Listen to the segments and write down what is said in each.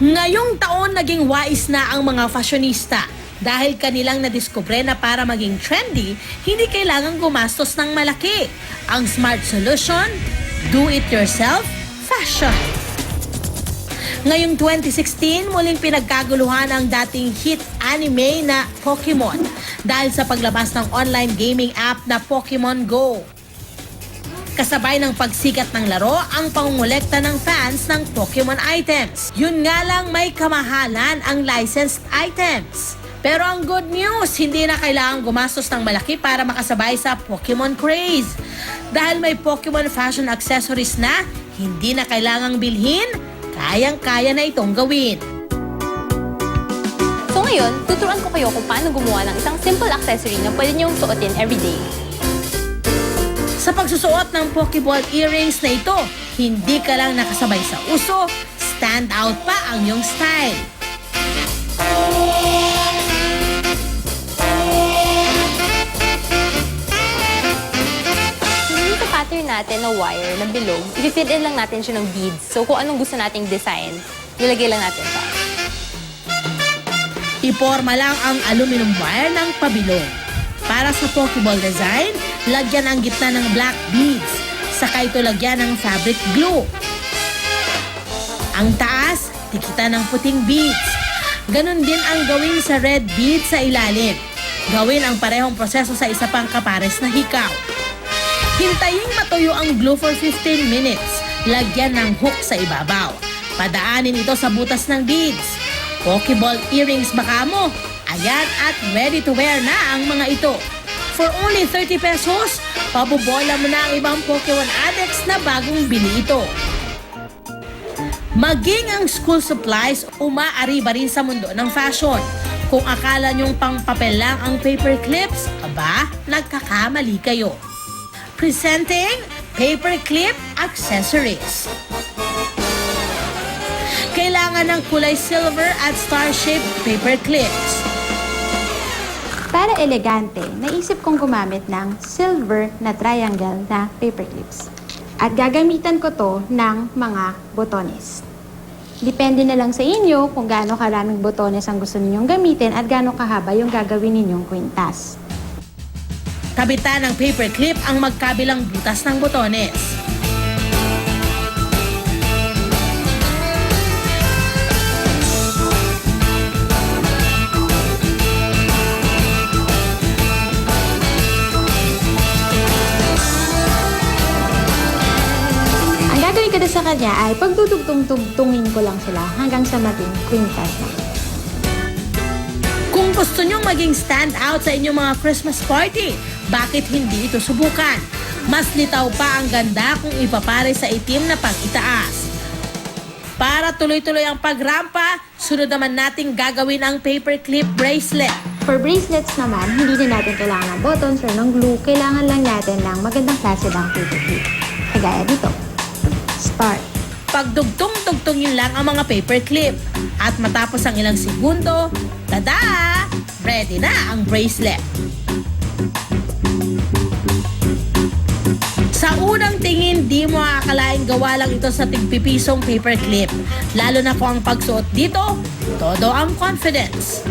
Ngayong taon naging wais na ang mga fashionista dahil kanilang nadiskubre na para maging trendy, hindi kailangang gumastos ng malaki. Ang smart solution, do-it-yourself fashion. Ngayong 2016, muling pinagkaguluhan ang dating hit anime na Pokemon dahil sa paglabas ng online gaming app na Pokemon Go. Kasabay ng pagsikat ng laro ang pangungulekta ng fans ng Pokemon items. Yun nga lang may kamahalan ang licensed items. Pero ang good news, hindi na kailangang gumastos ng malaki para makasabay sa Pokemon craze. Dahil may Pokemon fashion accessories na, hindi na kailangang bilhin, kayang-kaya na itong gawin. So ngayon, tuturuan ko kayo kung paano gumawa ng isang simple accessory na pwede niyong suotin everyday. Sa pagsusuot ng Pokeball earrings na ito, hindi ka lang nakasabay sa uso, stand out pa ang iyong style. Dito pattern natin na wire na bilog, i-fit in lang natin siya ng beads. So kung anong gusto nating design, nilagay lang natin siya. Iporma lang ang aluminum wire ng pabilog. Para sa Pokeball design, lagyan ang gitna ng black beads. Saka ito lagyan ng fabric glue. Ang taas, tikitan ng puting beads. Ganon din ang gawin sa red beads sa ilalim. Gawin ang parehong proseso sa isa pang kapares na hikaw. Hintayin matuyo ang glue for 15 minutes. Lagyan ng hook sa ibabaw. Padaanin ito sa butas ng beads. Pokeball earrings baka mo. Ayan at ready to wear na ang mga ito. For only 30 pesos, pabubola mo na ang ibang Pokemon addicts na bagong bili ito. Maging ang school supplies, umaariba rin sa mundo ng fashion. Kung akala nyong pang papel lang ang paper clips, aba, nagkakamali kayo. Presenting paperclip accessories. Kailangan ng kulay silver at star-shaped paper clips. Para elegante, naisip kong gumamit ng silver na triangle na paper clips. At gagamitan ko to ng mga botones. Depende na lang sa inyo kung gaano karaming botones ang gusto ninyong gamitin at gaano kahaba yung gagawin ninyong kwintas. Kabitan ng paper clip ang magkabilang butas ng botones. Kada sa kanya ay pagdudugtong-tugtungin ko lang sila hanggang sa maging kwintas na. Kung gusto nyong maging stand out sa inyong mga Christmas party, bakit hindi ito subukan? Mas litaw pa ang ganda kung ipapare sa itim na pang-itaas. Para tuloy-tuloy ang pagrampa, sunod naman nating gagawin ang paperclip bracelet. For bracelets naman, hindi na natin kailangan ng buttons or ng glue. Kailangan lang natin ng magandang klase ng paper clip. Kagaya dito. Start. Pagdugtong-tugtungin lang ang mga paperclip. At matapos ang ilang segundo, tada! Ready na ang bracelet. Sa unang tingin, di mo akalaing gawa lang ito sa tigpipisong paperclip. Lalo na kung ang pagsuot dito, todo ang confidence.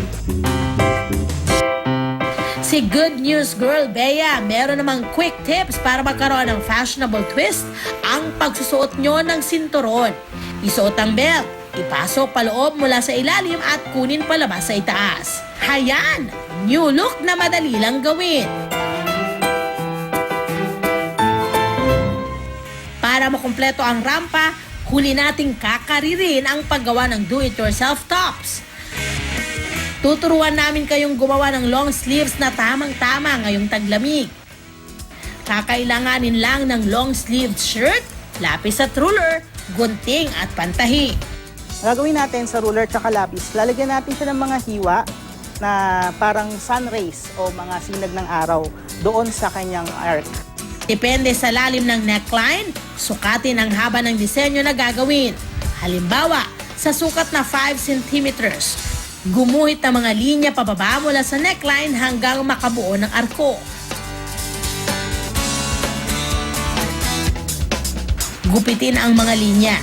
Si Good News Girl Bea, meron namang quick tips para magkaroon ng fashionable twist ang pagsusuot nyo ng sinturon. Isuot ang belt, ipasok paloob mula sa ilalim at kunin palabas sa itaas. Hayan! New look na madali lang gawin. Para makumpleto ang rampa, huli nating kakaririn ang paggawa ng do-it-yourself tops. Tuturuan namin kayong gumawa ng long sleeves na tamang-tama ngayong taglamig. Kakailanganin lang ng long sleeved shirt, lapis at ruler, gunting at pantahi. Gagawin natin sa ruler at lapis, lalagyan natin siya ng mga hiwa na parang sun rays o mga sinag ng araw doon sa kanyang arc. Depende sa lalim ng neckline, sukatin ang haba ng disenyo na gagawin. Halimbawa, sa sukat na 5 centimeters, gumuhit ang mga linya pababa mula sa neckline hanggang makabuo ng arko. Gupitin ang mga linya.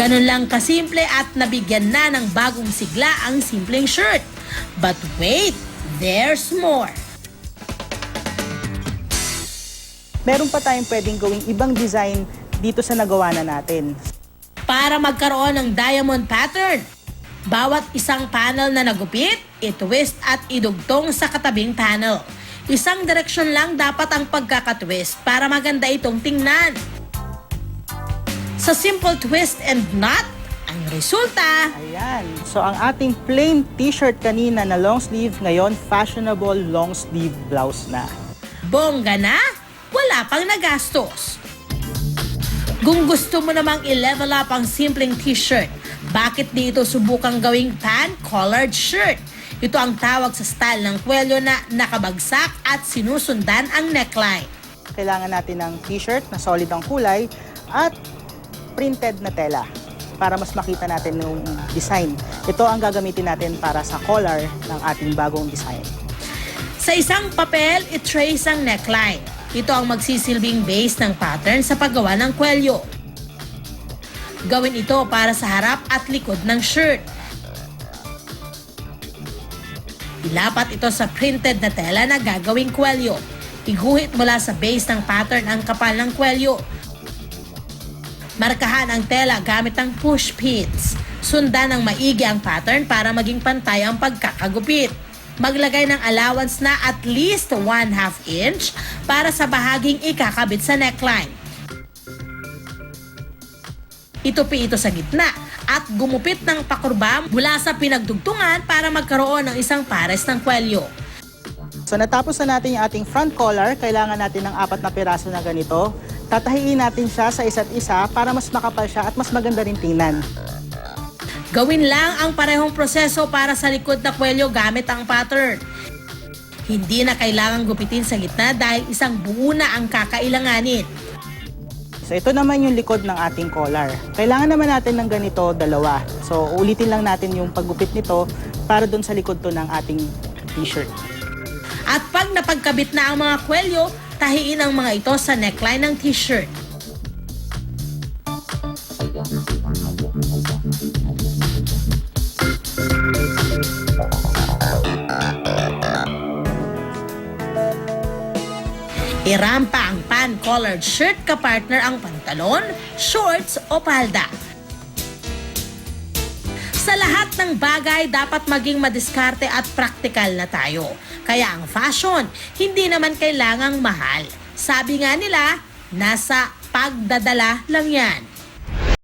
Ganun lang kasimple at nabigyan na ng bagong sigla ang simpleng shirt. But wait, there's more. Meron pa tayong pwedeng gawing ibang design dito sa nagawa na natin. Para magkaroon ng diamond pattern, bawat isang panel na nagupit, i-twist at idugtong sa katabing panel. Isang direksyon lang dapat ang pagkakatwist para maganda itong tingnan. Sa simple twist and knot, ang resulta, Ayan. So ang ating plain t-shirt kanina na long sleeve, ngayon fashionable long sleeve blouse na. bongga na, wala pang nagastos. Kung gusto mo namang i-level up ang simpleng t-shirt, bakit di ito subukang gawing pan-collared shirt? Ito ang tawag sa style ng kwelyo na nakabagsak at sinusundan ang neckline. Kailangan natin ng t-shirt na solid ang kulay at printed na tela para mas makita natin yung design. Ito ang gagamitin natin para sa collar ng ating bagong design. Sa isang papel, i-trace ang neckline. Ito ang magsisilbing base ng pattern sa paggawa ng kwelyo. Gawin ito para sa harap at likod ng shirt. Ilapat ito sa printed na tela na gagawing kwelyo. Iguhit mula sa base ng pattern ang kapal ng kwelyo. Markahan ang tela gamit ang push pins. Sundan ng maigi ang pattern para maging pantay ang pagkakagupit. Maglagay ng allowance na at least 1/2 inch para sa bahaging ikakabit sa neckline. Itupi ito sa gitna at gumupit ng pakurba mula sa pinagdugtungan para magkaroon ng isang pares ng kwelyo. So natapos na natin yung ating front collar, kailangan natin ng 4 na piraso na ganito. Tatahiin natin siya sa isa't isa para mas makapal siya at mas maganda rin tingnan. Gawin lang ang parehong proseso para sa likod na kwelyo gamit ang pattern. Hindi na kailangang gupitin sa gitna dahil isang buo na ang kakailanganin. So ito naman yung likod ng ating collar. Kailangan naman natin ng ganito, 2. So ulitin lang natin yung paggupit nito para dun sa likod to ng ating t-shirt. At pag napagkabit na ang mga kwelyo, tahiin ang mga ito sa neckline ng t-shirt. Irampa ang pan-collared shirt kapartner ang pantalon, shorts o palda. Sa lahat ng bagay, dapat maging madiskarte at praktikal na tayo. Kaya ang fashion, hindi naman kailangang mahal. Sabi nga nila, nasa pagdadala lang yan.